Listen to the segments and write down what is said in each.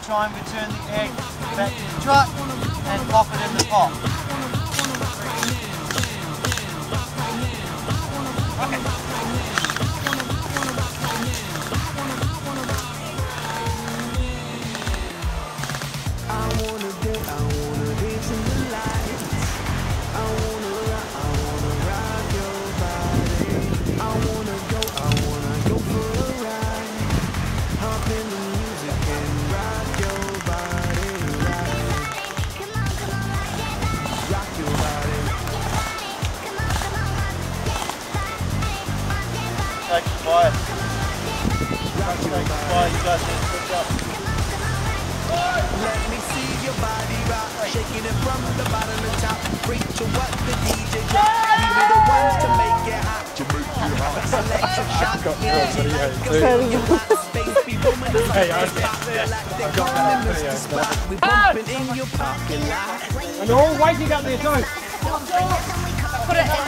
try and return the egg back to the truck and pop it in the pot. Take it quiet. Take it quiet, you guys need to switch up. Let me see your body rock, shaking it from the bottom to top. Freak to what the DJ drop. We be the ones to make it hot. Selection shot, energy like a million hot space. Be booming the galactic garden is the spot. We bumping in your parking lot. And they're all waiting up there, go. Put it in.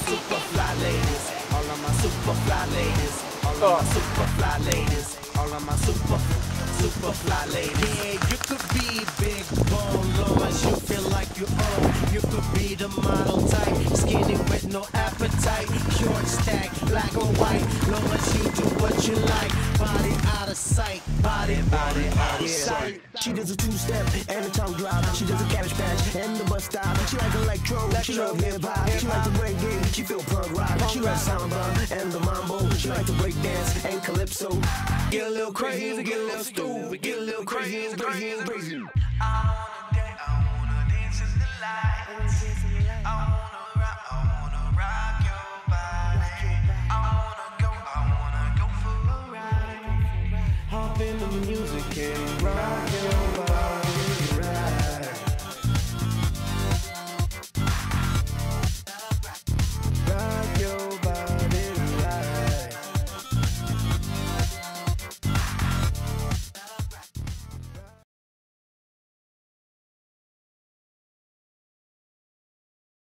Super fly ladies, all of my super fly ladies, all of my super fly ladies. Yeah, you could be big bone, long as you feel like you own. You could be the model type, skinny with no appetite, short stack, black or white, long as you do what you like. Body out of sight, body out of sight. She does a two-step and a tongue drop. She does a cabbage patch and the bus stop. She like electro, she love hip-hop. She like the reggae, she feel punk rock. She like samba and the mambo. She like to break dance and calypso. Get a little crazy, get a little stupid, get a little crazy and crazy and crazy. I wanna dance in the lights. I wanna rock your body. I wanna go for a ride. Hop in the music and rock your